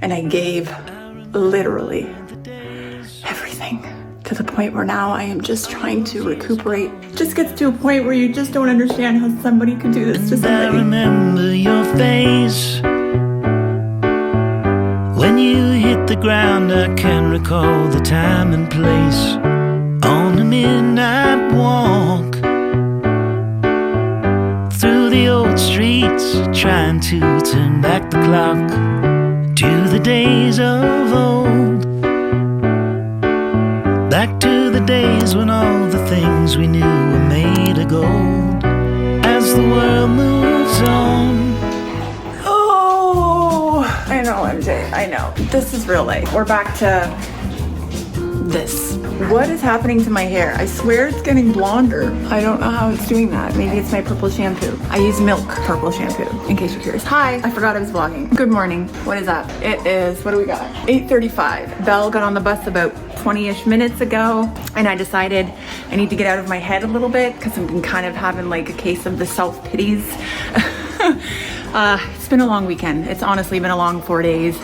and I gave literally everything, to the point where now I am just trying to recuperate. It just gets to a point where you just don't understand how somebody could do this to somebody. I remember your face when you hit the ground. I can recall the time and place on the midnight walk through the old streets, trying to turn back the clock to the days of old. Back to the days when all the things we knew were made of gold. As the world moves on. Oh, I know, MJ, I know. This is real life. We're back to this. What is happening to my hair? I swear it's getting blonder. I don't know how it's doing that. Maybe it's my purple shampoo. I use milk purple shampoo, in case you're curious. Hi, I forgot I was vlogging. Good morning. What is up? It is, what do we got? 8:35. Belle got on the bus about 20-ish minutes ago, and I decided I need to get out of my head a little bit because I've been kind of having like a case of the self-pities. It's been a long weekend. It's honestly been a long 4 days.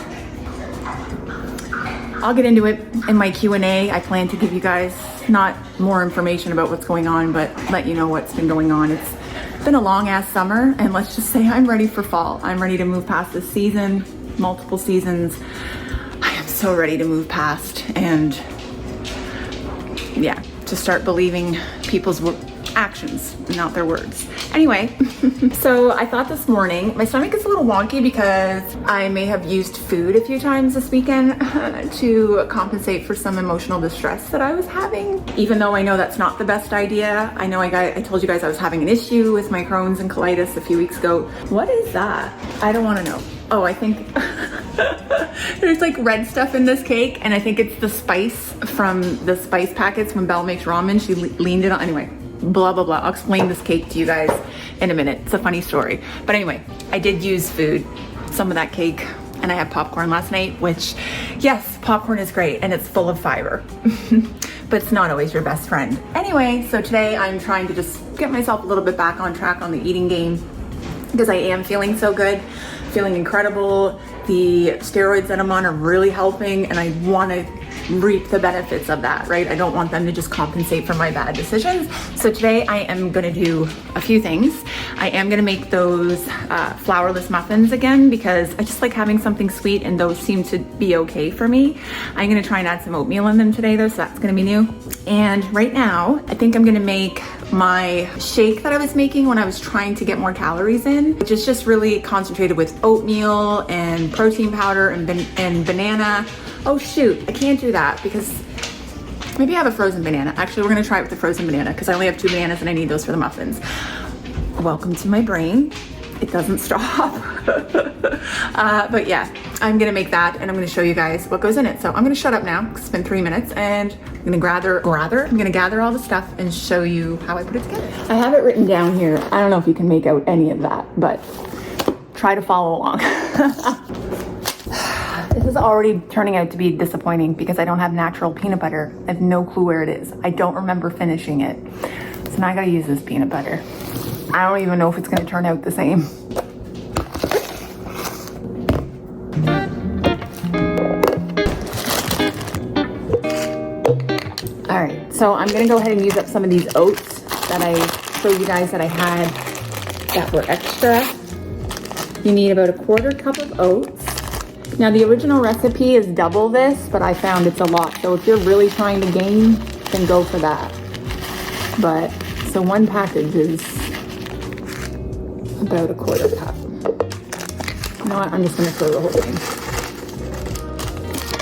I'll get into it in my Q&A. I plan to give you guys not more information about what's going on, but let you know what's been going on. It's been a long ass summer, and let's just say I'm ready for fall. I'm ready to move past this season, multiple seasons. I am so ready to move past and yeah, to start believing people's actions, not their words. Anyway, so I thought this morning, my stomach is a little wonky because I may have used food a few times this weekend to compensate for some emotional distress that I was having. Even though I know that's not the best idea. I know I told you guys I was having an issue with my Crohn's and colitis a few weeks ago. What is that? I don't want to know. Oh, I think there's like red stuff in this cake, and I think it's the spice from the spice packets when Belle makes ramen. She leaned it on. Anyway, blah, blah, blah. I'll explain this cake to you guys in a minute. It's a funny story. But anyway, I did use food, some of that cake, and I had popcorn last night, which, yes, popcorn is great and it's full of fiber, but it's not always your best friend. Anyway, so today I'm trying to just get myself a little bit back on track on the eating game because I am feeling so good, feeling incredible. The steroids that I'm on are really helping, and I want to reap the benefits of that, right? I don't want them to just compensate for my bad decisions. So today I am going to do a few things. I am going to make those flourless muffins again because I just like having something sweet, and those seem to be okay for me. I'm going to try and add some oatmeal in them today though, so that's going to be new. And right now I think I'm going to make my shake that I was making when I was trying to get more calories in, which is just really concentrated with oatmeal and protein powder and banana. Oh shoot, I can't do that because maybe I have a frozen banana. Actually, we're gonna try it with the frozen banana because I only have 2 bananas and I need those for the muffins. Welcome to my brain. It doesn't stop. But yeah, I'm gonna make that and I'm gonna show you guys what goes in it. So I'm gonna shut up now because it's been 3 minutes, and I'm gonna gather all the stuff and show you how I put it together. I have it written down here. I don't know if you can make out any of that, but try to follow along. This is already turning out to be disappointing because I don't have natural peanut butter. I have no clue where it is. I don't remember finishing it. So now I gotta use this peanut butter. I don't even know if it's gonna turn out the same. All right, so I'm gonna go ahead and use up some of these oats that I showed you guys that I had that were extra. You need about 1/4 cup of oats. Now the original recipe is double this, but I found it's a lot. So if you're really trying to gain, then go for that. But, so one package is about 1/4 cup. You know what, I'm just gonna throw the whole thing.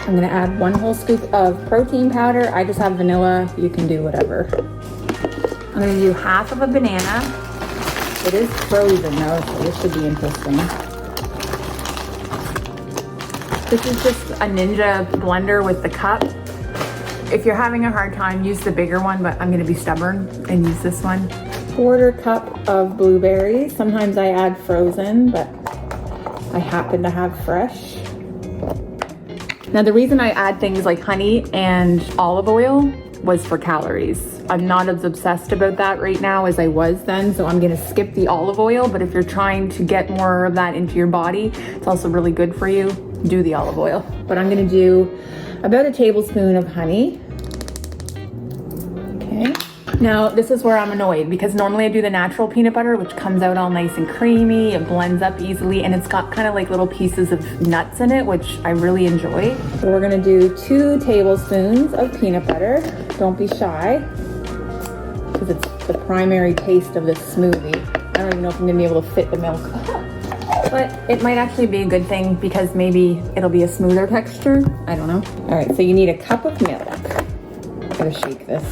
I'm gonna add 1 whole scoop of protein powder. I just have vanilla, you can do whatever. I'm gonna do 1/2 of a banana. It is frozen though, so this should be interesting. This is just a Ninja blender with the cup. If you're having a hard time, use the bigger one, but I'm gonna be stubborn and use this one. 1/4 cup of blueberries. Sometimes I add frozen, but I happen to have fresh. Now the reason I add things like honey and olive oil was for calories. I'm not as obsessed about that right now as I was then, so I'm gonna skip the olive oil, but if you're trying to get more of that into your body, it's also really good for you. do the olive oil. But I'm gonna do about a tablespoon of honey. Okay. Now, this is where I'm annoyed because normally I do the natural peanut butter, which comes out all nice and creamy, it blends up easily, and it's got kind of like little pieces of nuts in it, which I really enjoy. So we're gonna do 2 tablespoons of peanut butter. Don't be shy, because it's the primary taste of this smoothie. I don't even know if I'm gonna be able to fit the milk. But it might actually be a good thing because maybe it'll be a smoother texture. I don't know. All right, so you need a cup of milk. Gotta shake this.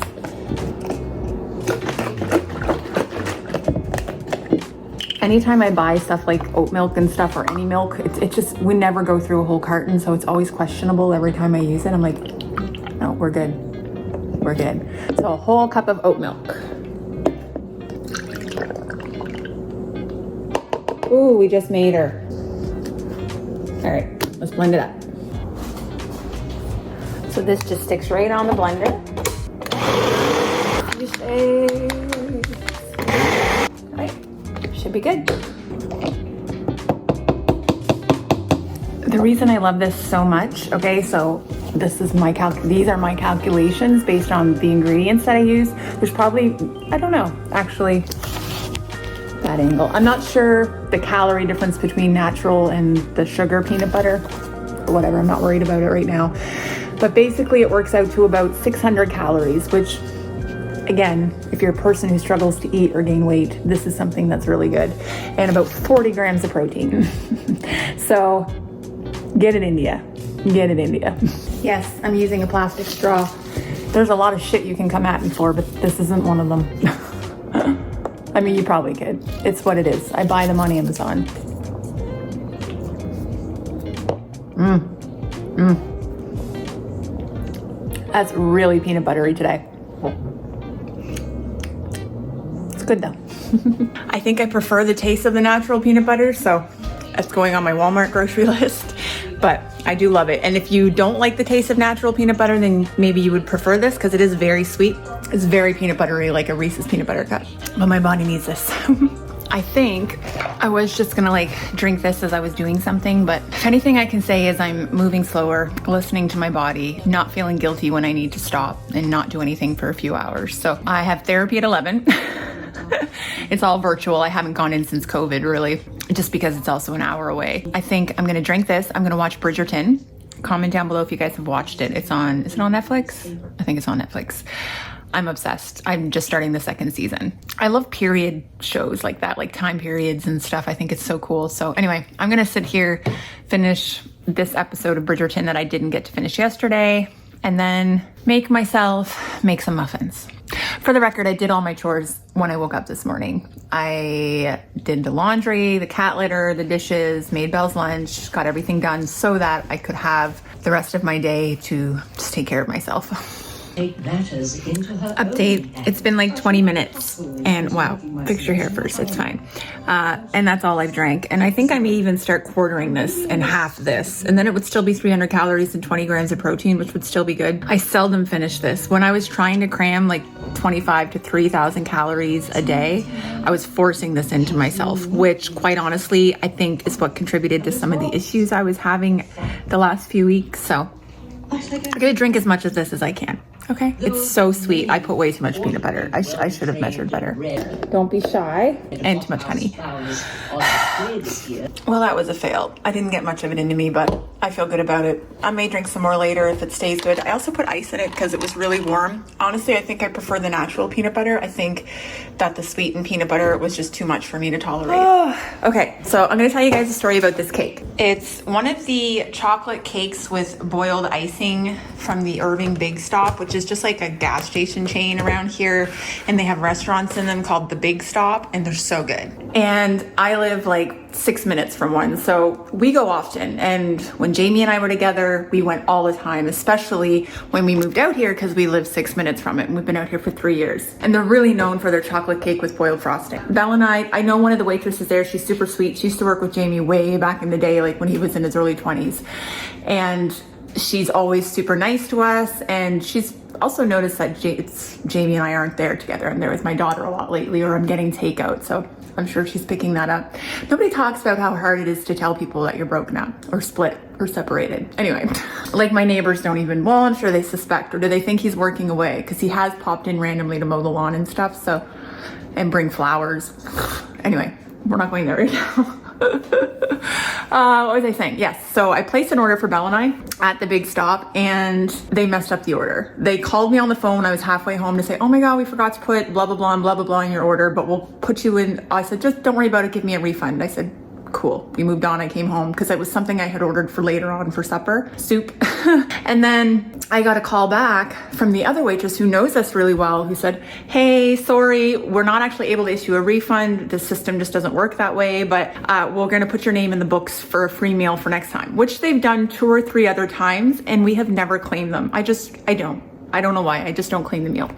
Anytime I buy stuff like oat milk and stuff or any milk, it just, we never go through a whole carton, so it's always questionable every time I use it. I'm like, no, we're good. We're good. So a whole cup of oat milk. Ooh, we just made her. All right, let's blend it up. So this just sticks right on the blender. All right, should be good. The reason I love this so much, okay, so this is these are my calculations based on the ingredients that I use. There's probably, I don't know, actually, that angle. I'm not sure the calorie difference between natural and the sugar peanut butter or whatever. I'm not worried about it right now. But basically it works out to about 600 calories, which again, if you're a person who struggles to eat or gain weight, this is something that's really good. And about 40 grams of protein. So get it, India. Get it, India. Yes, I'm using a plastic straw. There's a lot of shit you can come at me for, but this isn't one of them. I mean, you probably could. It's what it is. I buy them on Amazon. That's really peanut buttery today. It's good though. I think I prefer the taste of the natural peanut butter, so that's going on my Walmart grocery list. But I do love it. And if you don't like the taste of natural peanut butter, then maybe you would prefer this because it is very sweet. It's very peanut buttery, like a Reese's peanut butter cup. But my body needs this. I think I was just gonna like drink this as I was doing something, but if anything I can say is I'm moving slower, listening to my body, not feeling guilty when I need to stop and not do anything for a few hours. So I have therapy at 11. It's all virtual. I haven't gone in since COVID, really, just because it's also an hour away. I think I'm gonna drink this. I'm gonna watch Bridgerton. Comment down below if you guys have watched it. Is it on Netflix? I think it's on Netflix. I'm obsessed. I'm just starting the 2nd season. I love period shows like that, like time periods and stuff. I think it's so cool. So anyway, I'm gonna sit here, finish this episode of Bridgerton that I didn't get to finish yesterday, and then make some muffins. For the record, I did all my chores when I woke up this morning. I did the laundry, the cat litter, the dishes, made Belle's lunch, got everything done so that I could have the rest of my day to just take care of myself. Update, it's been like 20 minutes and wow, fix your hair first, it's fine. And that's all I've drank. And I think I may even start quartering this and half this. And then it would still be 300 calories and 20 grams of protein, which would still be good. I seldom finish this. When I was trying to cram like 25 to 3,000 calories a day, I was forcing this into myself, which quite honestly, I think is what contributed to some of the issues I was having the last few weeks. So I'm gonna drink as much of this as I can. Okay, it's so sweet. I put way too much peanut butter. I should have measured better. Don't be shy. And too much honey. Well, that was a fail. I didn't get much of it into me, but I feel good about it. I may drink some more later if it stays good. I also put ice in it because it was really warm. Honestly, I think I prefer the natural peanut butter. I think that the sweetened peanut butter was just too much for me to tolerate. Okay, so I'm gonna tell you guys a story about this cake. It's one of the chocolate cakes with boiled icing from the Irving Big Stop, which is just like a gas station chain around here, and they have restaurants in them called the Big Stop, and they're so good. And I live like 6 minutes from one, so we go often. And when Jamie and I were together, we went all the time, especially when we moved out here because we live 6 minutes from it, and we've been out here for 3 years. And they're really known for their chocolate cake with boiled frosting. Belle and I know one of the waitresses there. She's super sweet. She used to work with Jamie way back in the day, like when he was in his early 20s. And she's always super nice to us, and she's also noticed that Jamie and I aren't there together. I'm there with my daughter a lot lately, or I'm getting takeout. So I'm sure she's picking that up. Nobody talks about how hard it is to tell people that you're broken up or split or separated. Anyway, like my neighbors don't even, well, I'm sure they suspect, or do they think he's working away? Because he has popped in randomly to mow the lawn and stuff, so, and bring flowers. Anyway, we're not going there right now. What was I saying? Yes. So I placed an order for Belle and I at the big stop, and they messed up the order. They called me on the phone. I was halfway home to say, oh my God, we forgot to put blah, blah, blah, and blah, blah, blah in your order, but we'll put you in. I said, just don't worry about it. Give me a refund. I said, cool. We moved on. I came home because it was something I had ordered for later on for supper, soup. And then I got a call back from the other waitress who knows us really well, who said, hey, sorry, we're not actually able to issue a refund. The system just doesn't work that way, but we're going to put your name in the books for a free meal for next time, which they've done 2 or 3 other times, and we have never claimed them. I don't know why. I just don't claim the meal.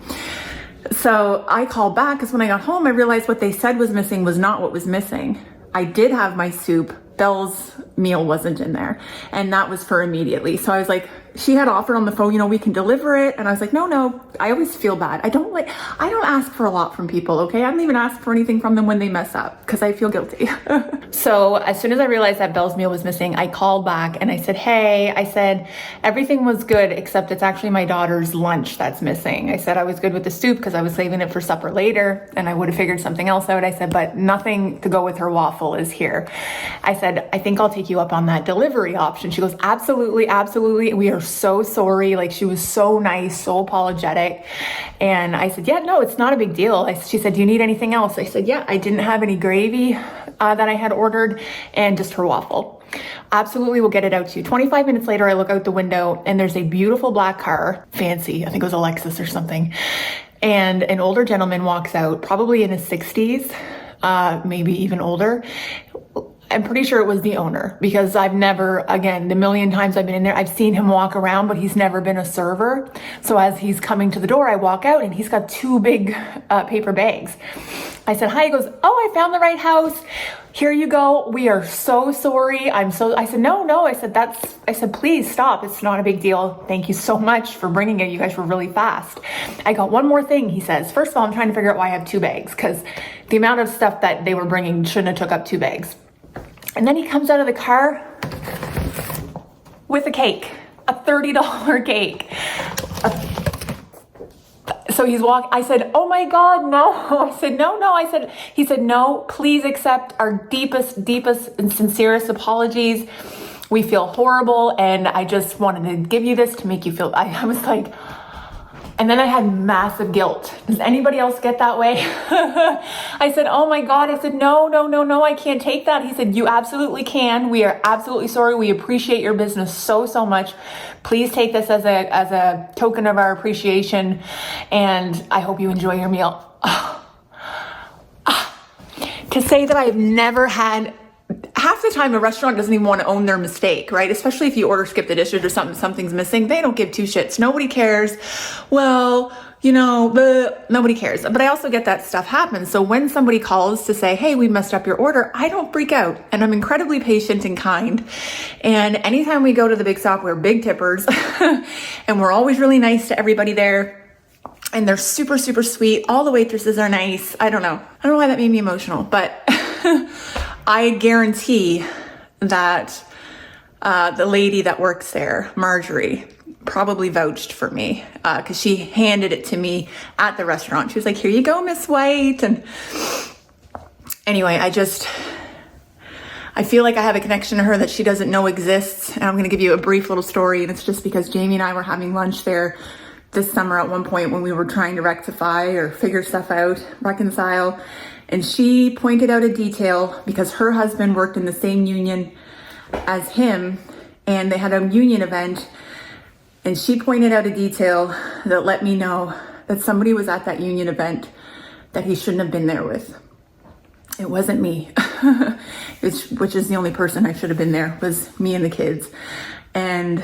So I called back because when I got home, I realized what they said was missing was not what was missing. I did have my soup. Belle's meal wasn't in there, and that was for immediately. So I was like, she had offered on the phone, we can deliver it. And I was like, no, I always feel bad. I don't ask for a lot from people, okay? I don't even ask for anything from them when they mess up because I feel guilty. So as soon as I realized that Belle's meal was missing, I called back and I said, hey, everything was good except it's actually my daughter's lunch that's missing. I said I was good with the soup because I was saving it for supper later and I would have figured something else out. I said, but nothing to go with her waffle is here. I said, I think I'll take you up on that delivery option. She goes, absolutely, absolutely. We are so sorry. Like, she was so nice, so apologetic. And I said, yeah, no, it's not a big deal. She said, do you need anything else? I said, yeah, I didn't have any gravy that I had ordered and just her waffle. Absolutely, we'll get it out to you. 25 minutes later, I look out the window and there's a beautiful black car, fancy, I think it was a Lexus or something. And an older gentleman walks out, probably in his 60s, maybe even older. I'm pretty sure it was the owner because I've never, again, the million times I've been in there, I've seen him walk around, but he's never been a server. So as he's coming to the door, I walk out and he's got 2 big paper bags. I said, hi. He goes, oh, I found the right house. Here you go. We are so sorry. I said, no. I said, please stop. It's not a big deal. Thank you so much for bringing it. You guys were really fast. I got one more thing, he says. First of all, I'm trying to figure out why I have 2 bags because the amount of stuff that they were bringing shouldn't have took up 2 bags. And then he comes out of the car with a cake, a $30 cake. So he's I said, oh my God, no. I said, no. He said, no, please accept our deepest and sincerest apologies. We feel horrible. And I just wanted to give you this to make you feel, I was like, and then I had massive guilt. Does anybody else get that way? I said, oh my God. I said, no, I can't take that. He said, you absolutely can. We are absolutely sorry. We appreciate your business so much. Please take this as a token of our appreciation. And I hope you enjoy your meal. To say that I've never had, half the time a restaurant doesn't even want to own their mistake, right? Especially if you order skip the dishes or something's missing. They don't give 2 shits. Nobody cares. Well, nobody cares. But I also get that stuff happens. So when somebody calls to say, hey, we messed up your order, I don't freak out. And I'm incredibly patient and kind. And anytime we go to the big stop, we're big tippers. And we're always really nice to everybody there. And they're super, super sweet. All the waitresses are nice. I don't know why that made me emotional, but I guarantee that the lady that works there, Marjorie, probably vouched for me because she handed it to me at the restaurant. She was like, here you go, Miss White. And anyway, I feel like I have a connection to her that she doesn't know exists. And I'm going to give you a brief little story. And it's just because Jamie and I were having lunch there this summer at one point when we were trying to rectify or figure stuff out, reconcile. And she pointed out a detail because her husband worked in the same union as him and they had a union event. And she pointed out a detail that let me know that somebody was at that union event that he shouldn't have been there with. It wasn't me, which is the only person I should have been there, was me and the kids. And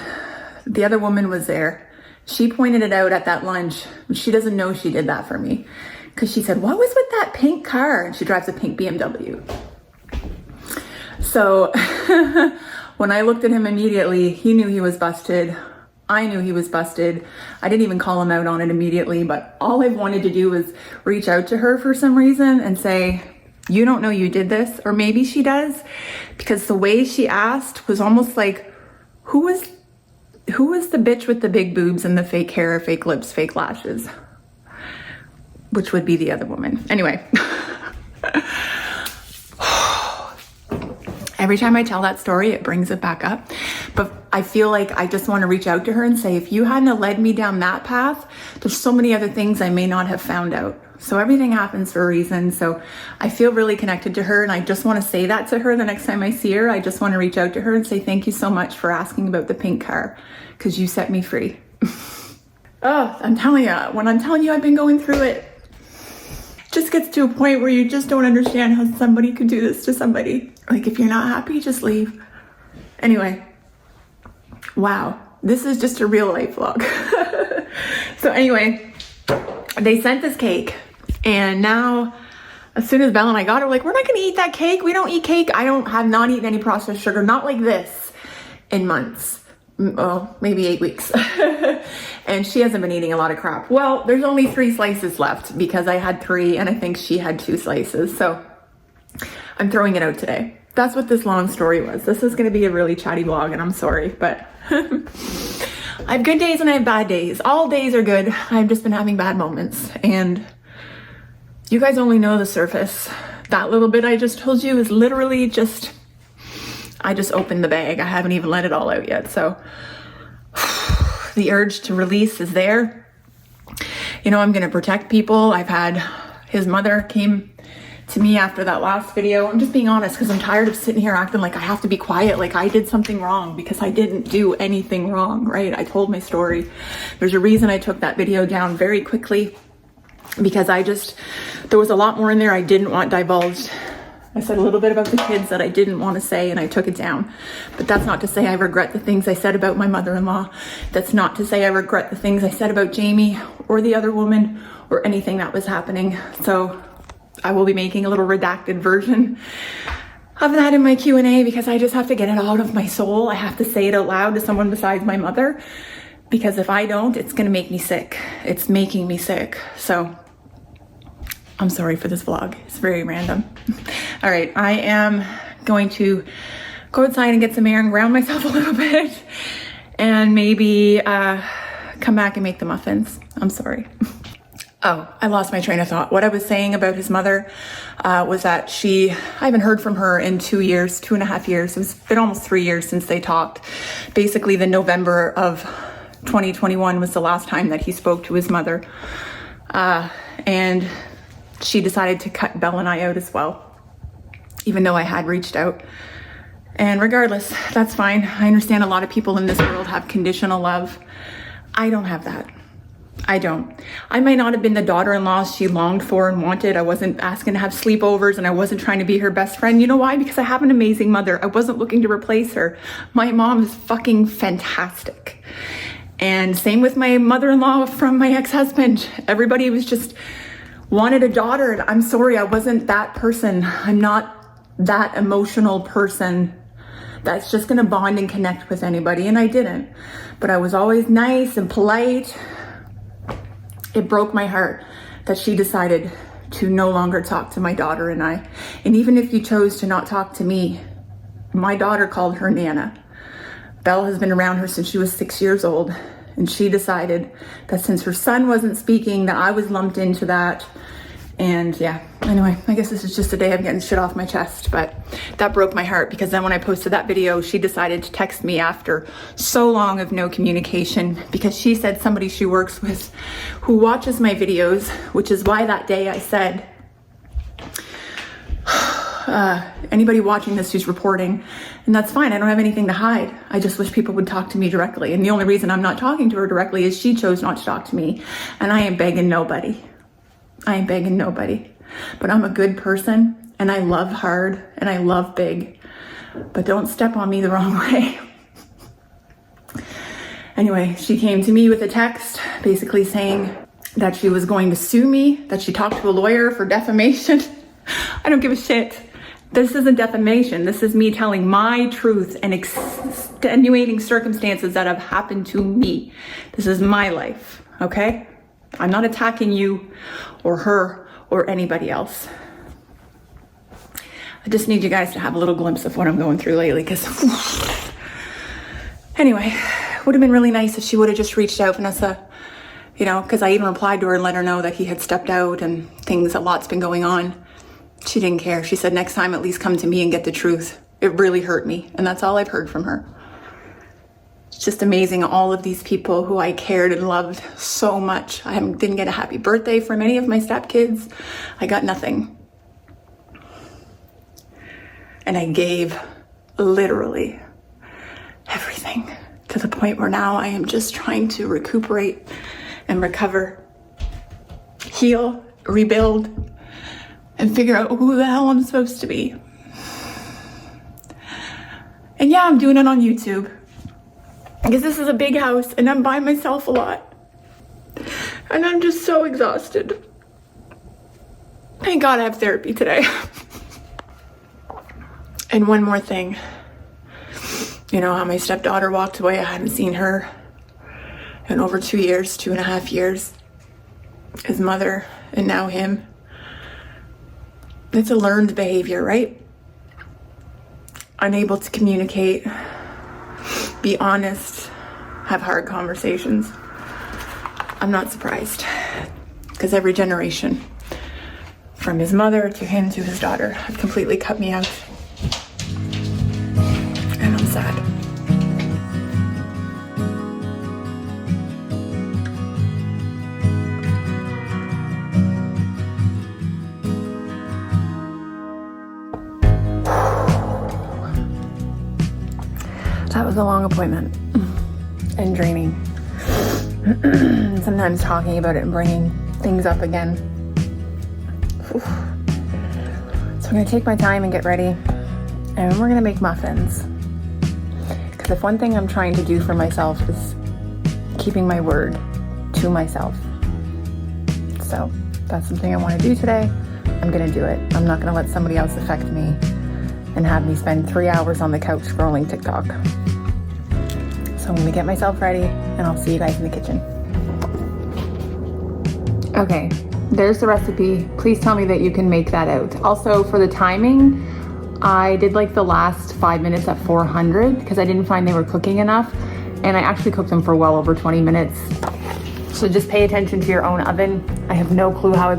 the other woman was there. She pointed it out at that lunch. She doesn't know she did that for me. Because she said, what was with that pink car? And she drives a pink BMW. So when I looked at him immediately, he knew he was busted. I knew he was busted. I didn't even call him out on it immediately, but all I wanted to do was reach out to her for some reason and say, You don't know you did this, or maybe she does, because the way she asked was almost like, who was the bitch with the big boobs and the fake hair, fake lips, fake lashes? Which would be the other woman. Anyway. Every time I tell that story, it brings it back up. But I feel like I just want to reach out to her and say, if you hadn't have led me down that path, there's so many other things I may not have found out. So everything happens for a reason. So I feel really connected to her, and I just want to say that to her the next time I see her. I just want to reach out to her and say, thank you so much for asking about the pink car, because you set me free. Oh, I'm telling you, when I'm telling you I've been going through it, just gets to a point where you just don't understand how somebody could do this to somebody. Like, if you're not happy, just leave. Anyway, wow, this is just a real life vlog. So anyway, they sent this cake, and now as soon as Bella and I got it, we're like, we're not gonna eat that cake. We don't eat cake. I have not eaten any processed sugar, not like this, in months. Oh, maybe 8 weeks. And she hasn't been eating a lot of crap. Well, there's only 3 slices left because I had 3 and I think she had 2 slices. So I'm throwing it out today. That's what this long story was. This is going to be a really chatty vlog, and I'm sorry, but I have good days and I have bad days. All days are good. I've just been having bad moments, and you guys only know the surface. That little bit I just told you is literally I just opened the bag. I haven't even let it all out yet. So the urge to release is there. You know, I'm going to protect people. His mother came to me after that last video. I'm just being honest, because I'm tired of sitting here acting like I have to be quiet, like I did something wrong, because I didn't do anything wrong, right? I told my story. There's a reason I took that video down very quickly, because there was a lot more in there I didn't want divulged. I said a little bit about the kids that I didn't want to say, and I took it down. But that's not to say I regret the things I said about my mother-in-law. That's not to say I regret the things I said about Jamie or the other woman or anything that was happening. So I will be making a little redacted version of that in my Q&A, because I just have to get it out of my soul. I have to say it out loud to someone besides my mother, because if I don't, it's going to make me sick. It's making me sick. So I'm sorry for this vlog. It's very random. All right, I am going to go outside and get some air and ground myself a little bit, and maybe come back and make the muffins. I'm sorry. Oh, I lost my train of thought. What I was saying about his mother was that I haven't heard from her in 2 years, 2.5 years. It's been almost 3 years since they talked. Basically, the November of 2021 was the last time that he spoke to his mother. And she decided to cut Belle and I out as well, even though I had reached out. And regardless, that's fine. I understand a lot of people in this world have conditional love. I don't have that. I don't. I might not have been the daughter-in-law she longed for and wanted. I wasn't asking to have sleepovers, and I wasn't trying to be her best friend. You know why? Because I have an amazing mother. I wasn't looking to replace her. My mom is fucking fantastic. And same with my mother-in-law from my ex-husband. Everybody was just wanted a daughter, and I'm sorry, I wasn't that person. I'm not that emotional person that's just gonna bond and connect with anybody, and I didn't. But I was always nice and polite. It broke my heart that she decided to no longer talk to my daughter and I. And even if you chose to not talk to me, my daughter called her Nana. Belle has been around her since she was 6 years old. And she decided that since her son wasn't speaking, that I was lumped into that. And yeah, anyway, I guess this is just a day of getting shit off my chest, but that broke my heart, because then when I posted that video, she decided to text me after so long of no communication, because she said somebody she works with who watches my videos, which is why that day I said, anybody watching this who's reporting, and that's fine, I don't have anything to hide. I just wish people would talk to me directly. And the only reason I'm not talking to her directly is she chose not to talk to me, and I ain't begging nobody. I ain't begging nobody. But I'm a good person, and I love hard, and I love big. But don't step on me the wrong way. Anyway, she came to me with a text basically saying that she was going to sue me, that she talked to a lawyer for defamation. I don't give a shit. This isn't defamation. This is me telling my truth and extenuating circumstances that have happened to me. This is my life, okay? I'm not attacking you or her or anybody else. I just need you guys to have a little glimpse of what I'm going through lately, because anyway, would have been really nice if she would have just reached out, Vanessa, you know, because I even replied to her and let her know that he had stepped out and a lot's been going on. She didn't care. She said, next time at least come to me and get the truth. It really hurt me. And that's all I've heard from her. It's just amazing, all of these people who I cared and loved so much. I didn't get a happy birthday from any of my stepkids. I got nothing. And I gave literally everything, to the point where now I am just trying to recuperate and recover, heal, rebuild, and figure out who the hell I'm supposed to be. And yeah, I'm doing it on YouTube, because this is a big house and I'm by myself a lot. And I'm just so exhausted. Thank God I have therapy today. And one more thing. You know how my stepdaughter walked away? I hadn't seen her in over 2 years, 2.5 years. His mother, and now him. It's a learned behavior, right? Unable to communicate, be honest, have hard conversations. I'm not surprised, because every generation, from his mother to him to his daughter, have completely cut me out. And I'm sad. That was a long appointment and draining. Sometimes talking about it and bringing things up again. So I'm gonna take my time and get ready, and we're gonna make muffins. Because if one thing I'm trying to do for myself is keeping my word to myself. So that's something I want to do today. I'm gonna do it. I'm not gonna let somebody else affect me and have me spend 3 hours on the couch scrolling TikTok. So I'm gonna get myself ready, and I'll see you guys in the kitchen. Okay, there's the recipe. Please tell me that you can make that out. Also, for the timing, I did like the last 5 minutes at 400 because I didn't find they were cooking enough, and I actually cooked them for well over 20 minutes. So just pay attention to your own oven. I have no clue how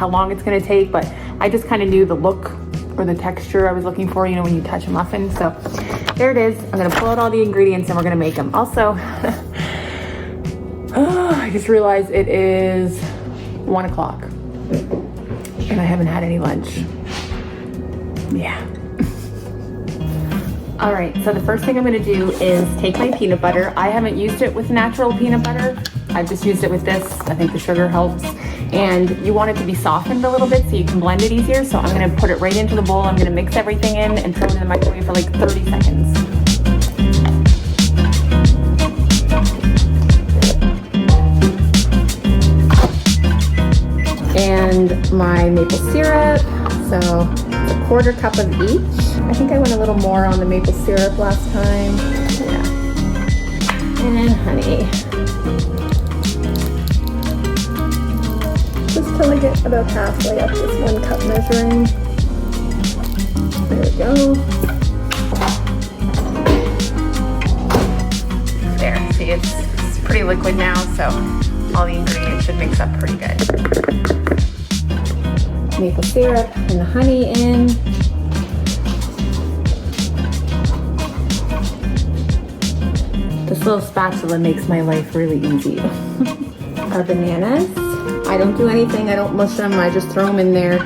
long it's gonna take, but I just kind of knew the look or the texture I was looking for, you know, when you touch a muffin. So there it is. I'm gonna pull out all the ingredients and we're gonna make them. Also, I just realized it is 1 o'clock and I haven't had any lunch. Yeah. All right, so the first thing I'm gonna do is take my peanut butter. I haven't used it with natural peanut butter. I've just used it with this. I think the sugar helps. And you want it to be softened a little bit so you can blend it easier. So I'm gonna put it right into the bowl. I'm gonna mix everything in and throw it in the microwave for like 30 seconds. And my maple syrup. So it's a 1/4 cup of each. I think I went a little more on the maple syrup last time. Yeah. And honey. Just till I get about halfway up this 1 cup measuring. There we go. There, see it's pretty liquid now, so all the ingredients should mix up pretty good. Maple syrup and the honey in. This little spatula makes my life really easy. Our bananas. I don't do anything, I don't mush them, I just throw them in there.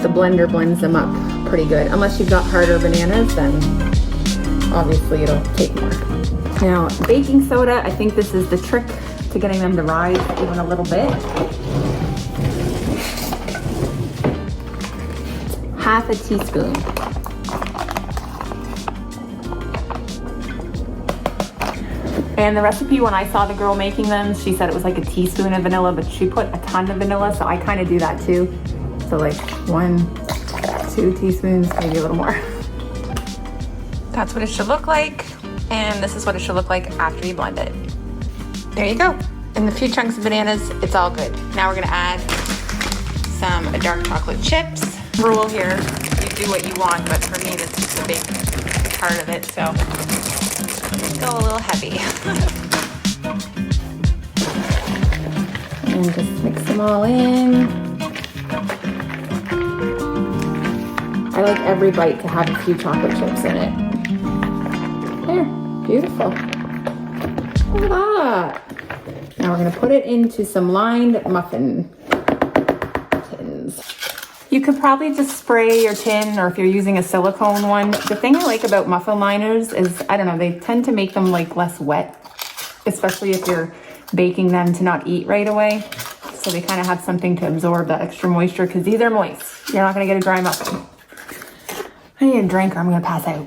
The blender blends them up pretty good. Unless you've got harder bananas, then obviously it'll take more. Now, baking soda, I think this is the trick to getting them to rise even a little bit. 1/2 teaspoon. And the recipe, when I saw the girl making them, she said it was like a teaspoon of vanilla, but she put a ton of vanilla, so I kind of do that too. So like 1, 2 teaspoons, maybe a little more. That's what it should look like, and this is what it should look like after you blend it. There you go. And the few chunks of bananas, it's all good. Now we're gonna add some dark chocolate chips. Rule here, you do what you want, but for me, that's just a big part of it, so go a little heavy. And just mix them all in. I like every bite to have a few chocolate chips in it. There, beautiful. Look at that. Now we're gonna put it into some lined muffin tins. You could probably just spray your tin, or if you're using a silicone one. The thing I like about muffin liners is, I don't know, they tend to make them like less wet, especially if you're baking them to not eat right away. So they kind of have something to absorb that extra moisture, because these are moist. You're not gonna get a dry muffin. I need a drink or I'm gonna pass out.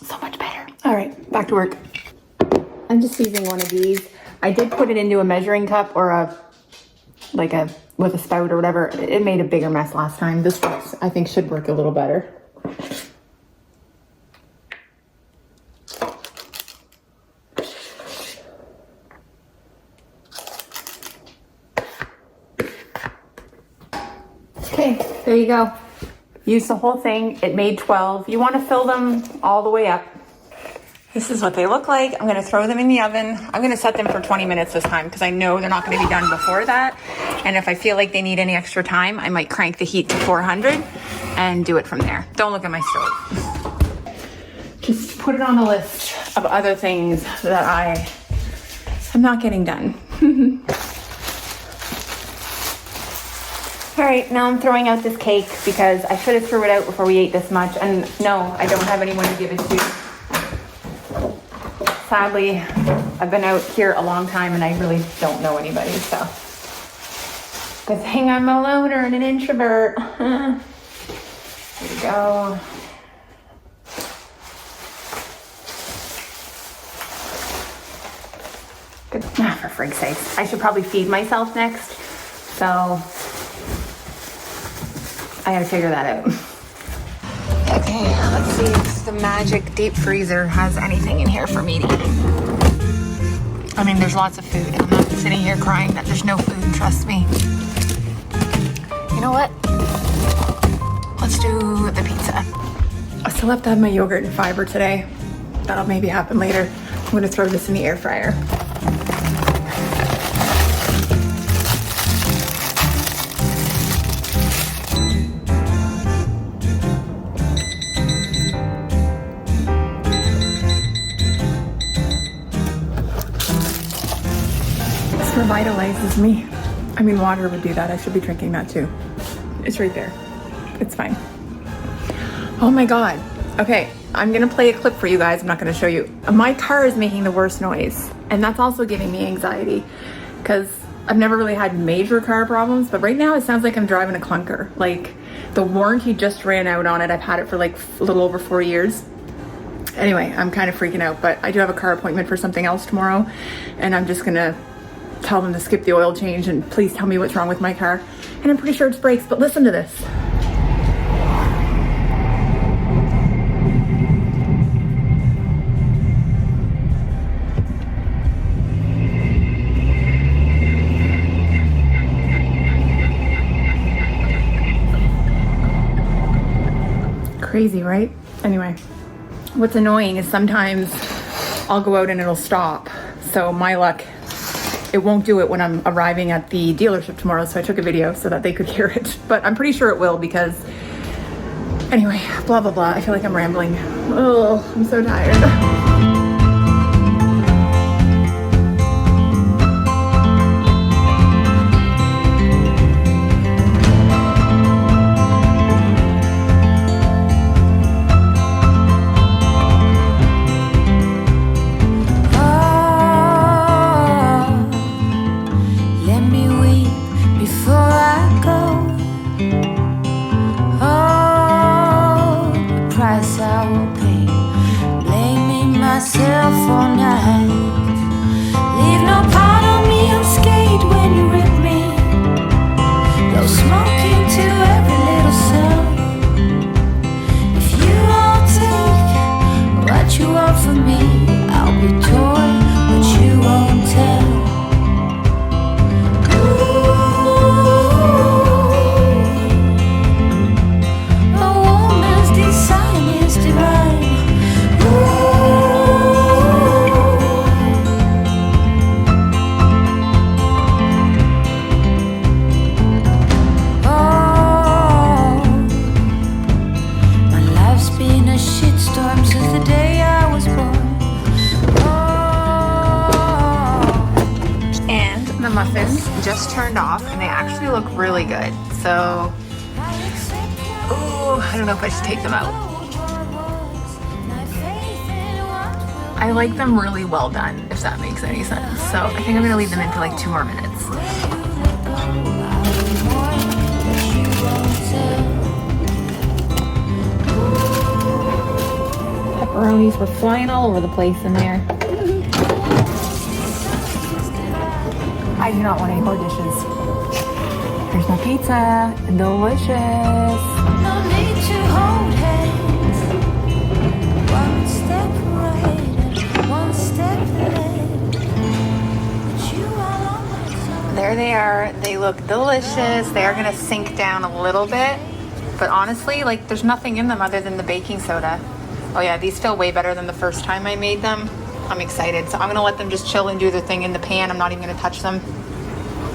So much better. All right, back to work. I'm just using one of these. I did put it into a measuring cup or with a spout or whatever. It made a bigger mess last time. This works, I think, should work a little better. Okay, there you go. Use the whole thing. It made 12. You want to fill them all the way up. This is what they look like. I'm gonna throw them in the oven. I'm gonna set them for 20 minutes this time because I know they're not gonna be done before that. And if I feel like they need any extra time, I might crank the heat to 400 and do it from there. Don't look at my stove. Just put it on the list of other things that I am not getting done. All right, now I'm throwing out this cake because I should have threw it out before we ate this much. And no, I don't have anyone to give it to. Sadly, I've been out here a long time and I really don't know anybody, so. Good thing I'm a loner and an introvert. Here we go. Good, for frig's sakes. I should probably feed myself next, so I gotta figure that out. Okay, let's see if the magic deep freezer has anything in here for me to eat. I mean, there's lots of food. I'm not sitting here crying that there's no food, trust me. You know what? Let's do the pizza. I still have to have my yogurt and fiber today. That'll maybe happen later. I'm gonna throw this in the air fryer. Revitalizes me. I mean, water would do that. I should be drinking that too. It's right there. It's fine. Oh my God. Okay, I'm gonna play a clip for you guys. I'm not gonna show you. My car is making the worst noise, and that's also giving me anxiety because I've never really had major car problems, but right now it sounds like I'm driving a clunker. Like the warranty just ran out on it. I've had it for like a little over 4 years. Anyway, I'm kind of freaking out, but I do have a car appointment for something else tomorrow, and I'm just gonna tell them to skip the oil change and please tell me what's wrong with my car. And I'm pretty sure it's brakes, but listen to this. Crazy, right? Anyway, what's annoying is sometimes I'll go out and it'll stop. So my luck, it won't do it when I'm arriving at the dealership tomorrow, so I took a video so that they could hear it. But I'm pretty sure it will because, anyway, blah, blah, blah. I feel like I'm rambling. Oh, I'm so tired. Smoking to me. I'll be torn, but you won't tell. Ooh, a woman's design is divine. Been a shitstorm since the day I was born. And the muffins just turned off and they actually look really good. So, oh, I don't know if I should take them out. I like them really well done, if that makes any sense. So I think I'm gonna leave them in for like 2 more minutes. Pepperonis were flying all over the place in there. I do not want any more dishes. There's no pizza. Delicious. No need to hold hands. One step right and one step left. But you are on my side. There they are. They look delicious. They are gonna sink down a little bit. But honestly, like there's nothing in them other than the baking soda. Oh yeah, these feel way better than the first time I made them. I'm excited. So I'm gonna let them just chill and do their thing in the pan. I'm not even gonna touch them.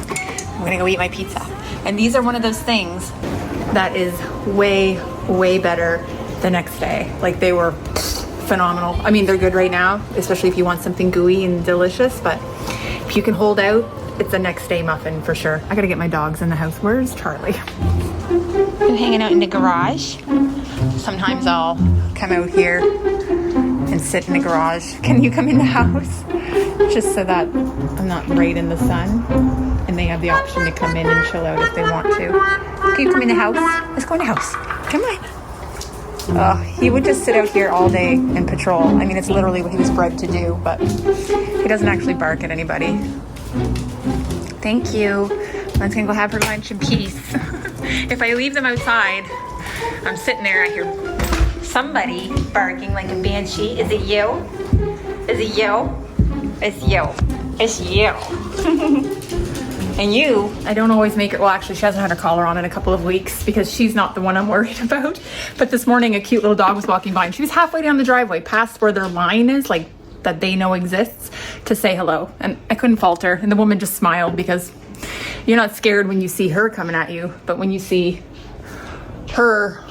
I'm gonna go eat my pizza. And these are one of those things that is way, way better the next day. Like they were phenomenal. I mean, they're good right now, especially if you want something gooey and delicious, but if you can hold out, it's a next day muffin for sure. I gotta get my dogs in the house. Where's Charlie? I'm hanging out in the garage. Sometimes I'll come out here and sit in the garage. Can you come in the house? Just so that I'm not right in the sun. And they have the option to come in and chill out if they want to. Can you come in the house? Let's go in the house. Come on. Oh, he would just sit out here all day and patrol. I mean, it's literally what he was bred to do, but he doesn't actually bark at anybody. Thank you. I'm gonna go have her lunch in peace. If I leave them outside, I'm sitting there, I hear somebody barking like a banshee. Is it you? Is it you? It's you. It's you. And you, I don't always make her, well actually she hasn't had her collar on in a couple of weeks because she's not the one I'm worried about. But this morning a cute little dog was walking by and she was halfway down the driveway past where their line is, like that they know exists, to say hello. And I couldn't fault her. And the woman just smiled because you're not scared when you see her coming at you, but when you see her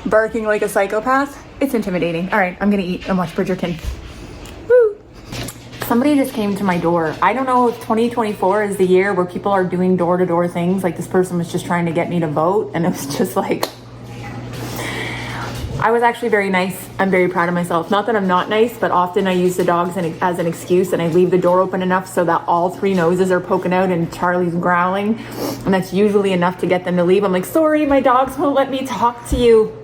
barking like a psychopath, it's intimidating. All right, I'm gonna eat and watch Bridgerton. Woo! Somebody just came to my door. I don't know if 2024 is the year where people are doing door-to-door things. Like this person was just trying to get me to vote, and it was just like, I was actually very nice. I'm very proud of myself. Not that I'm not nice, but often I use the dogs as an excuse and I leave the door open enough so that all 3 noses are poking out and Charlie's growling. And that's usually enough to get them to leave. I'm like, sorry, my dogs won't let me talk to you.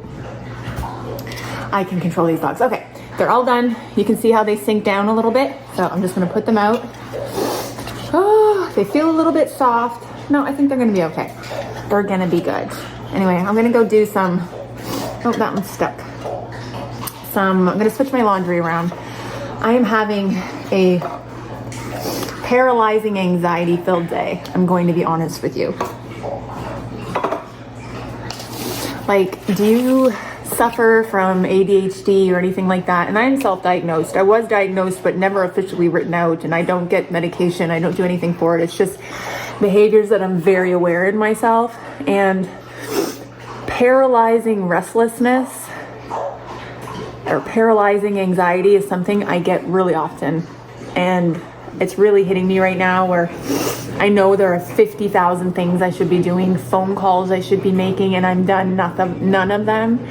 I can control these dogs. Okay, they're all done. You can see how they sink down a little bit. So I'm just gonna put them out. Oh, they feel a little bit soft. No, I think they're gonna be okay. They're gonna be good. Anyway, I'm gonna go do some, oh, that one's stuck. I'm gonna switch my laundry around. I am having a paralyzing anxiety-filled day. I'm going to be honest with you. Like, do you suffer from ADHD or anything like that? And I am self-diagnosed. I was diagnosed, but never officially written out, and I don't get medication. I don't do anything for it. It's just behaviors that I'm very aware in myself. And paralyzing restlessness or paralyzing anxiety is something I get really often. And it's really hitting me right now where I know there are 50,000 things I should be doing, phone calls I should be making, and I'm done none of them.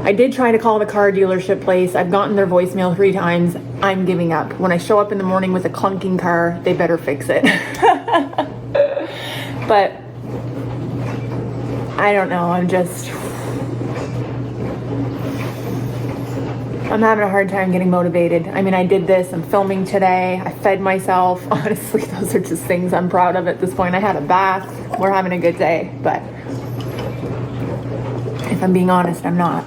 I did try to call the car dealership place. I've gotten their voicemail 3 times. I'm giving up. When I show up in the morning with a clunking car, they better fix it. But I don't know. I'm having a hard time getting motivated. I mean, I did this. I'm filming today. I fed myself. Honestly, those are just things I'm proud of at this point. I had a bath. We're having a good day. But if I'm being honest, I'm not.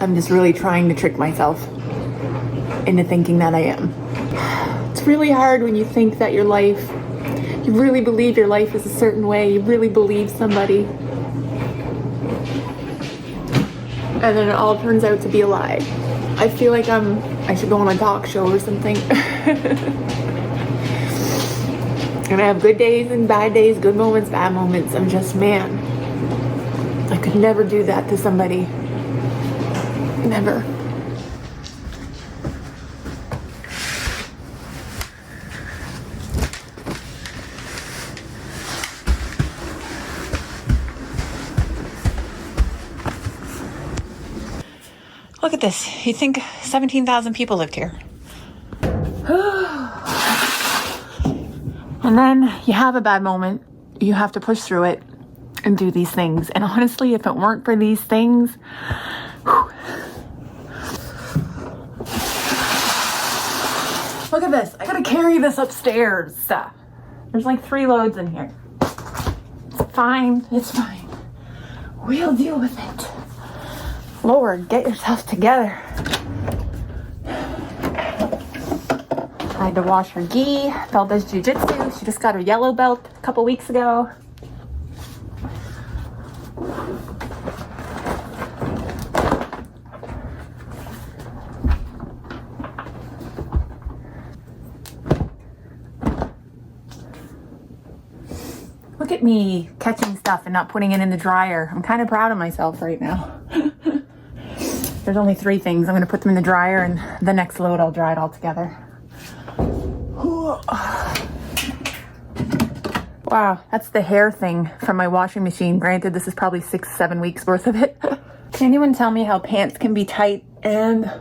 I'm just really trying to trick myself into thinking that I am. It's really hard when you think that your life, you really believe your life is a certain way, you really believe somebody, and then it all turns out to be a lie. I feel like I should go on a talk show or something. And I have good days and bad days, good moments, bad moments. I'm just, man, I could never do that to somebody. Never. Look at this. You'd think 17,000 people lived here. And then you have a bad moment. You have to push through it and do these things. And honestly, if it weren't for these things, look at this. I gotta carry this upstairs. There's like 3 loads in here. It's fine. It's fine. We'll deal with it. Lord, get yourself together. I had to wash her gi. Belle does jujitsu. She just got her yellow belt a couple weeks ago. Look at me catching stuff and not putting it in the dryer. I'm kind of proud of myself right now. There's only 3 things. I'm going to put them in the dryer, and the next load I'll dry it all together. Wow, that's the hair thing from my washing machine. Granted, this is probably 6-7 weeks worth of it. Can anyone tell me how pants can be tight and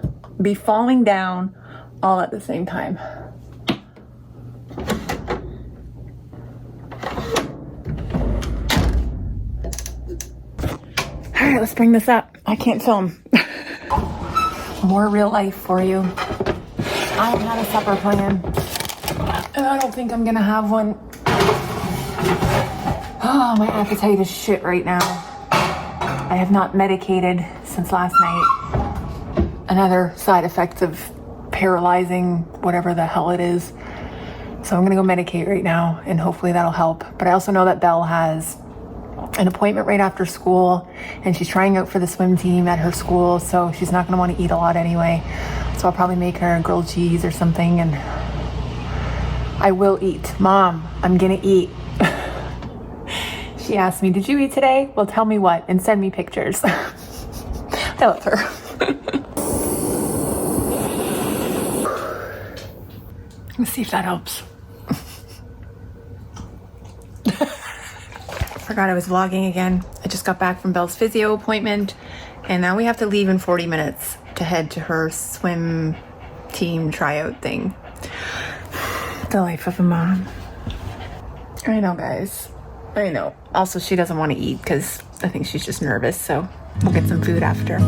be falling down all at the same time? All right, let's bring this up. I can't film. More real life for you. I haven't had a supper plan, and I don't think I'm gonna have one. Oh, my appetite is shit right now. I have not medicated since last night. Another side effect of paralyzing whatever the hell it is. So I'm gonna go medicate right now, and hopefully that'll help. But I also know that Belle has an appointment right after school, and she's trying out for the swim team at her school, so she's not going to want to eat a lot anyway. So I'll probably make her grilled cheese or something, and I will eat. Mom, I'm going to eat. She asked me, did you eat today? Well, tell me what, and send me pictures. I love her. Let's see if that helps. Forgot I was vlogging again. I just got back from Belle's physio appointment, and now we have to leave in 40 minutes to head to her swim team tryout thing. The life of a mom. I know, guys. I know. Also, she doesn't want to eat because I think she's just nervous, so we'll get some food after.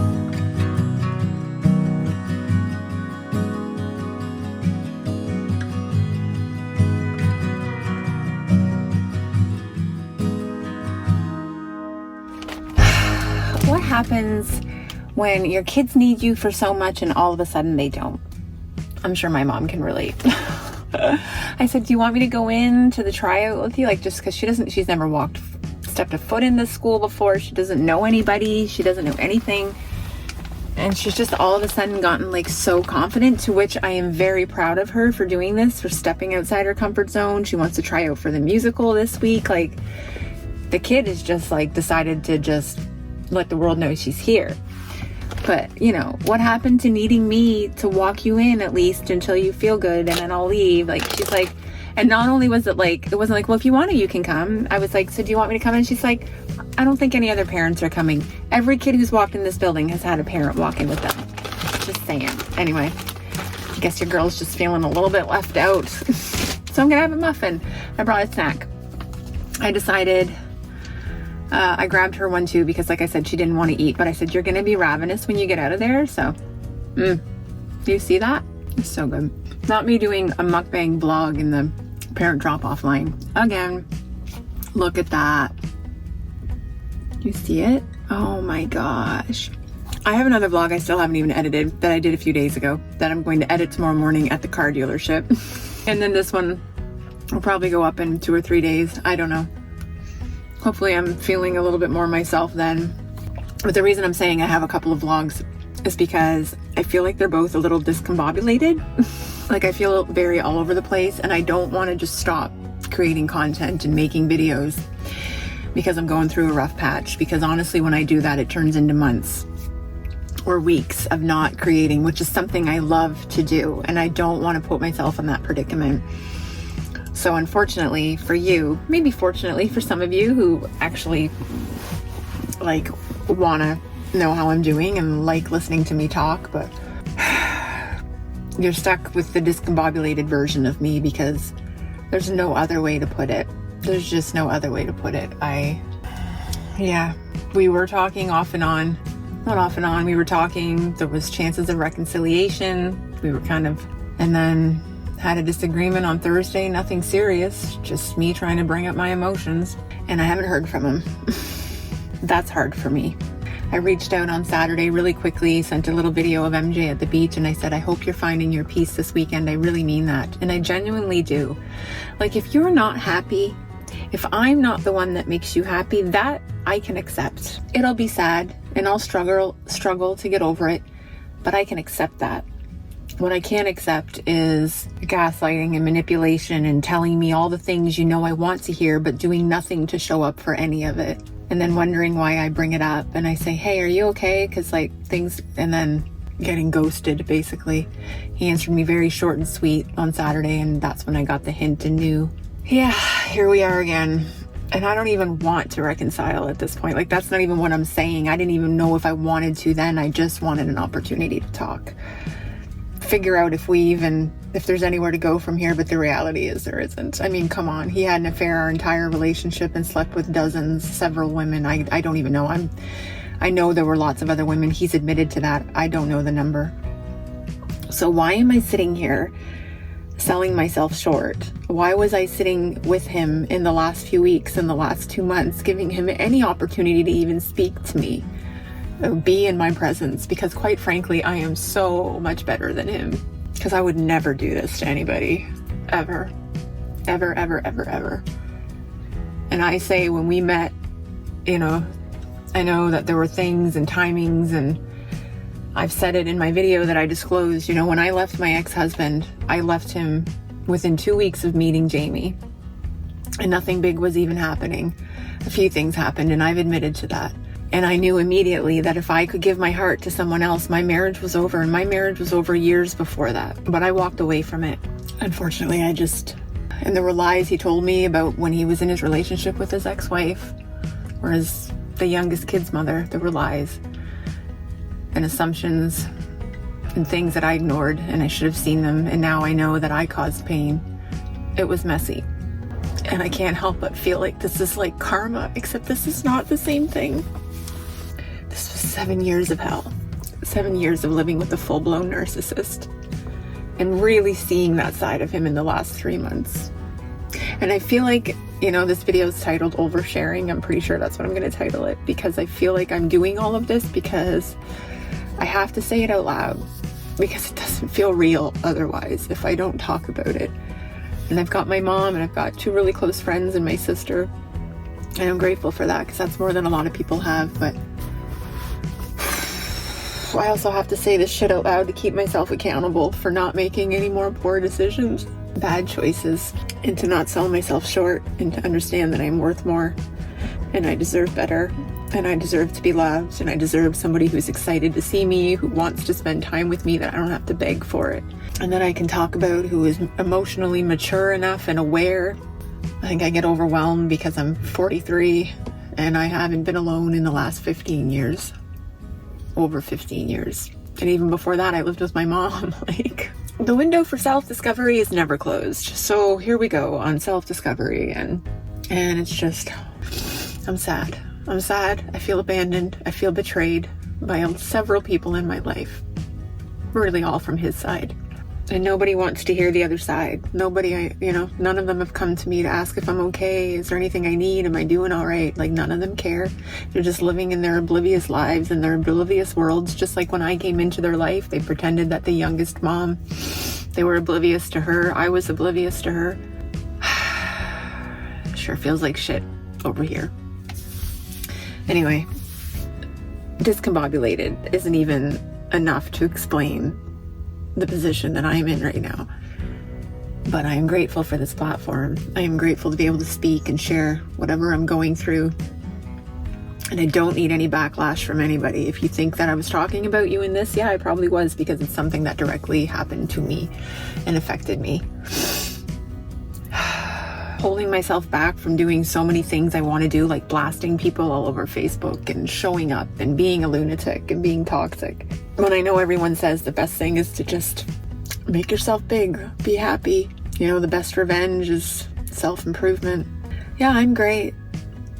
What happens when your kids need you for so much and all of a sudden they don't? I'm sure my mom can relate. I said, do you want me to go in to the tryout with you? Like, just because she's never stepped a foot in this school before. She doesn't know anybody. She doesn't know anything. And she's just all of a sudden gotten like so confident, to which I am very proud of her for doing this, for stepping outside her comfort zone. She wants to try out for the musical this week. Like, the kid is just like decided to just let the world know she's here. But, you know, what happened to needing me to walk you in at least until you feel good and then I'll leave? Like, she's like, and not only was it like, it wasn't like, well, if you want to, you can come. I was like, so do you want me to come in? She's like, I don't think any other parents are coming. Every kid who's walked in this building has had a parent walk in with them. Just saying. Anyway, I guess your girl's just feeling a little bit left out. So I'm gonna have a muffin. I brought a snack. I decided, I grabbed her one too because, like I said, she didn't want to eat, but I said, you're gonna be ravenous when you get out of there. So, do you see that? It's so good. Not me doing a mukbang vlog in the parent drop-off line. Again, look at that. You see it? Oh my gosh. I have another vlog I still haven't even edited that I did a few days ago that I'm going to edit tomorrow morning at the car dealership. And then this one will probably go up in 2 or 3 days. I don't know. Hopefully I'm feeling a little bit more myself then. But the reason I'm saying I have a couple of vlogs is because I feel like they're both a little discombobulated. Like I feel very all over the place, and I don't want to just stop creating content and making videos because I'm going through a rough patch. Because honestly, when I do that, it turns into months or weeks of not creating, which is something I love to do, and I don't want to put myself in that predicament. So unfortunately for you, maybe fortunately for some of you who actually like want to know how I'm doing and like listening to me talk, but you're stuck with the discombobulated version of me because there's no other way to put it. There's just no other way to put it. We were talking off and on. Not off and on, we were talking. There was chances of reconciliation. We were and then had a disagreement on Thursday. Nothing serious, just me trying to bring up my emotions. And I haven't heard from him. That's hard for me. I reached out on Saturday really quickly, sent a little video of MJ at the beach, and I said, I hope you're finding your peace this weekend. I really mean that. And I genuinely do. Like, if you're not happy, if I'm not the one that makes you happy, that I can accept. It'll be sad and I'll struggle to get over it, but I can accept that. What I can't accept is gaslighting and manipulation and telling me all the things you know I want to hear, but doing nothing to show up for any of it. And then wondering why I bring it up and I say, hey, are you okay? Because like things, and then getting ghosted basically. He answered me very short and sweet on Saturday, and that's when I got the hint and knew, yeah, here we are again. And I don't even want to reconcile at this point. Like, that's not even what I'm saying. I didn't even know if I wanted to then. I just wanted an opportunity to talk. Figure out if there's anywhere to go from here, but the reality is there isn't. I mean, come on. He had an affair our entire relationship and slept with several women. I don't even know. I know there were lots of other women. He's admitted to that. I don't know the number. So why am I sitting here selling myself short? Why was I sitting with him in the last few weeks, in the last 2 months, giving him any opportunity to even speak to me? Be in my presence, because quite frankly, I am so much better than him, because I would never do this to anybody, ever, ever, ever, ever, ever. And I say when we met, I know that there were things and timings, and I've said it in my video that I disclosed, when I left my ex-husband, I left him within 2 weeks of meeting Jamie, and nothing big was even happening. A few things happened, and I've admitted to that. And I knew immediately that if I could give my heart to someone else, my marriage was over. And my marriage was over years before that. But I walked away from it. Unfortunately, and there were lies he told me about when he was in his relationship with his ex-wife, or the youngest kid's mother. There were lies and assumptions and things that I ignored, and I should have seen them. And now I know that I caused pain. It was messy. And I can't help but feel like this is like karma, except this is not the same thing. This was 7 years of hell. 7 years of living with a full-blown narcissist and really seeing that side of him in the last 3 months. And I feel like, this video is titled Oversharing. I'm pretty sure that's what I'm going to title it, because I feel like I'm doing all of this because I have to say it out loud, because it doesn't feel real otherwise if I don't talk about it. And I've got my mom, and I've got 2 really close friends and my sister. And I'm grateful for that, because that's more than a lot of people have. But I also have to say this shit out loud to keep myself accountable for not making any more poor decisions, bad choices, and to not sell myself short, and to understand that I'm worth more, and I deserve better, and I deserve to be loved, and I deserve somebody who's excited to see me, who wants to spend time with me, that I don't have to beg for it, and that I can talk about, who is emotionally mature enough and aware. I think I get overwhelmed because I'm 43 and I haven't been alone in the last 15 years. Over 15 years. And even before that, I lived with my mom. Like, the window for self-discovery is never closed. So here we go on self-discovery, and it's just, I'm sad. I'm sad. I feel abandoned. I feel betrayed by several people in my life. Really all from his side. And nobody wants to hear the other side. Nobody, none of them have come to me to ask if I'm okay. Is there anything I need? Am I doing all right? Like, none of them care. They're just living in their oblivious lives and their oblivious worlds. Just like when I came into their life, they pretended that the youngest mom, they were oblivious to her. I was oblivious to her. Sure feels like shit over here. Anyway, discombobulated isn't even enough to explain the position that I'm in right now. But I am grateful for this platform. I am grateful to be able to speak and share whatever I'm going through. And I don't need any backlash from anybody. If you think that I was talking about you in this, yeah, I probably was, because it's something that directly happened to me and affected me. Holding myself back from doing so many things I want to do, like blasting people all over Facebook and showing up and being a lunatic and being toxic. When I know everyone says the best thing is to just make yourself big, be happy. The best revenge is self-improvement. Yeah, I'm great.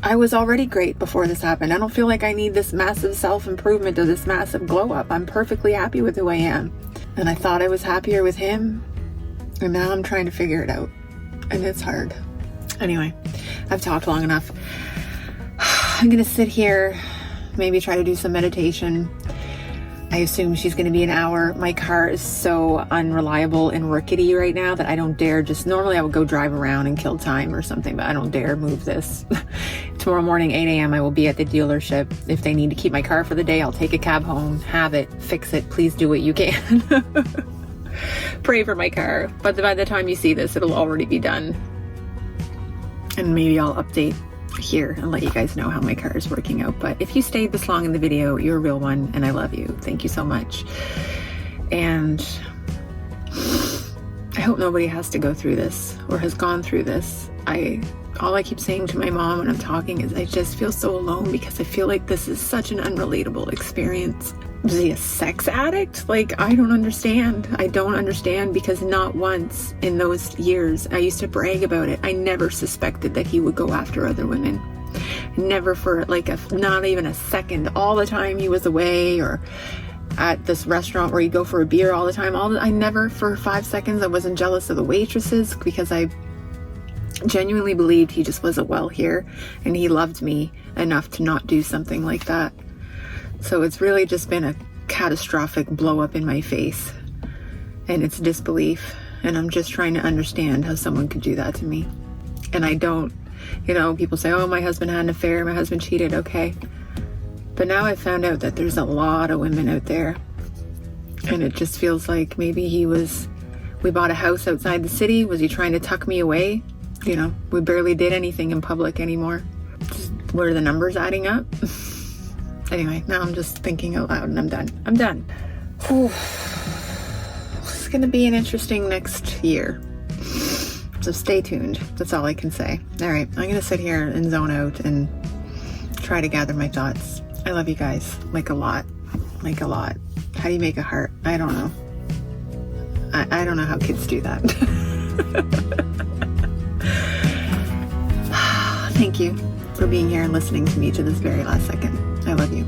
I was already great before this happened. I don't feel like I need this massive self-improvement or this massive glow up. I'm perfectly happy with who I am. And I thought I was happier with him. And now I'm trying to figure it out. And it's hard. Anyway, I've talked long enough. I'm going to sit here, maybe try to do some meditation. I assume she's going to be an hour. My car is so unreliable and rickety right now that I don't dare normally I would go drive around and kill time or something, but I don't dare move this. Tomorrow morning, 8 a.m., I will be at the dealership. If they need to keep my car for the day, I'll take a cab home, have it, fix it. Please do what you can. Pray for my car. But by the time you see this, it'll already be done. And maybe I'll update here and let you guys know how my car is working out. But if you stayed this long in the video, you're a real one, and I love you. Thank you so much. And I hope nobody has to go through this or has gone through this. All I keep saying to my mom when I'm talking is I just feel so alone, because I feel like this is such an unrelatable experience. Was he a sex addict? Like, I don't understand. I don't understand, because not once in those years, I used to brag about it. I never suspected that he would go after other women. Never for not even a second. All the time he was away or at this restaurant where he'd go for a beer all the time. I never for 5 seconds, I wasn't jealous of the waitresses, because I genuinely believed he just wasn't well here and he loved me enough to not do something like that. So it's really just been a catastrophic blow up in my face, and it's disbelief, and I'm just trying to understand how someone could do that to me. And I don't, people say, oh, my husband had an affair, my husband cheated. Okay, but now I've found out that there's a lot of women out there, and it just feels like maybe we bought a house outside the city. Was he trying to tuck me away? We barely did anything in public anymore. Were the numbers adding up? Anyway, now I'm just thinking out loud, and I'm done. Whew. It's going to be an interesting next year. So stay tuned. That's all I can say. All right, I'm going to sit here and zone out and try to gather my thoughts. I love you guys, like a lot. How do you make a heart? I don't know. I don't know how kids do that. Thank you for being here and listening to me to this very last second. I love you.